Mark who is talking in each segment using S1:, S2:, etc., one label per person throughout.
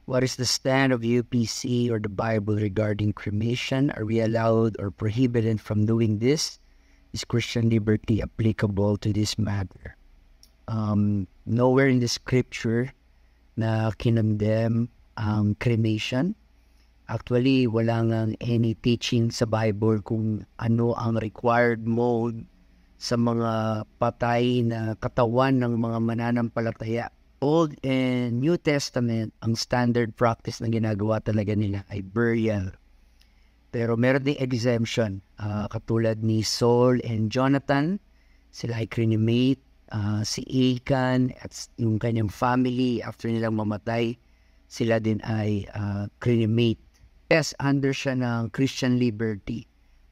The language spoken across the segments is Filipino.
S1: What is the stand of UPC or the Bible regarding cremation? Are we allowed or prohibited from doing this? Is Christian liberty applicable to this matter? Nowhere in the scripture na kinondemn ang cremation. Actually, wala nga any teaching sa Bible kung ano ang required mode sa mga patay na katawan ng mga mananampalataya. Old and New Testament, ang standard practice na ginagawa talaga nila ay burial. Pero meron ding exemption. Katulad ni Saul and Jonathan, sila ay cremate. Si Achan at yung kanyang family, after nilang mamatay, sila din ay cremate. Yes, under siya ng Christian liberty.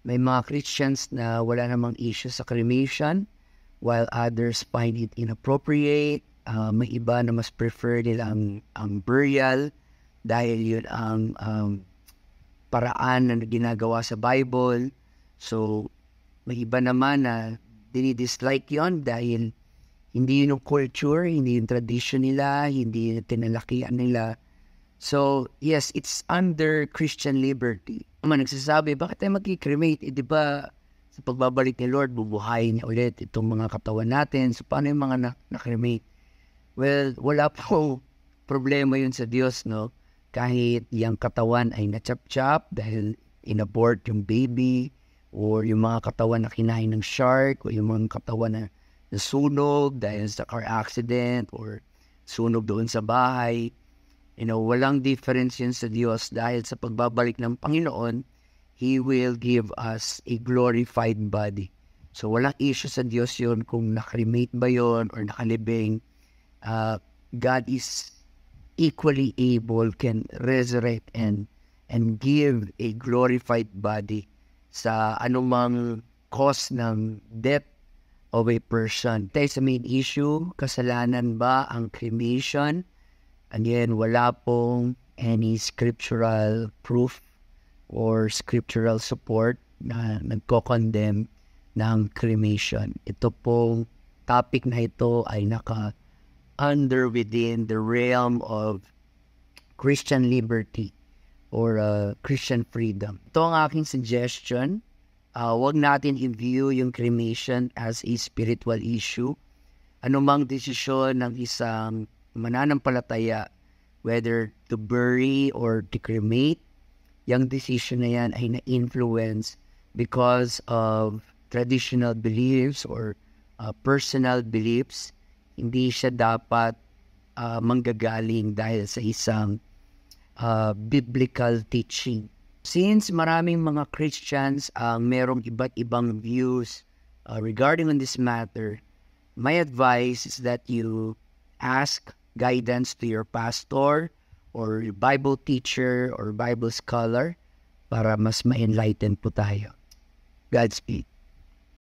S1: May mga Christians na wala namang issue sa cremation, while others find it inappropriate. May iba na mas prefer nila ang burial dahil yun ang paraan na ginagawa sa Bible. So, may iba naman na dinidislike yon dahil hindi yun yung culture, hindi yung tradition nila, hindi yung tinalakihan nila. So, yes, it's under Christian liberty. Nagsasabi, bakit tayo mag-cremate? Di ba sa pagbabalik ni Lord, bubuhayin niya ulit itong mga katawan natin. So, paano yung mga na-cremate? Well, wala po problema yun sa Diyos, no? Kahit yung katawan ay na-chop-chop dahil inabort yung baby, or yung mga katawan na kinain ng shark, o yung mga katawan na nasunog dahil sa car accident, or sunog doon sa bahay. Walang difference yun sa Diyos dahil sa pagbabalik ng Panginoon, He will give us a glorified body. So, walang issue sa Diyos yun kung nakremate ba yun or nakalibing. God is equally able, can resurrect and give a glorified body sa anumang cause ng death of a person. Tayo sa main issue, kasalanan ba ang cremation? Again, wala pong any scriptural proof or scriptural support na nagko-condemn ng cremation. Ito pong topic na ito ay under within the realm of Christian liberty or Christian freedom. Ito ang aking suggestion. Huwag natin i-view yung cremation as a spiritual issue. Anumang desisyon ng isang mananampalataya, whether to bury or to cremate, yung decision na yan ay na-influence because of traditional beliefs or personal beliefs. Hindi siya dapat manggagaling dahil sa isang biblical teaching. Since maraming mga Christians merong iba't ibang views regarding on this matter, my advice is that you ask guidance to your pastor or your Bible teacher or Bible scholar para mas ma-enlighten po tayo. Godspeed.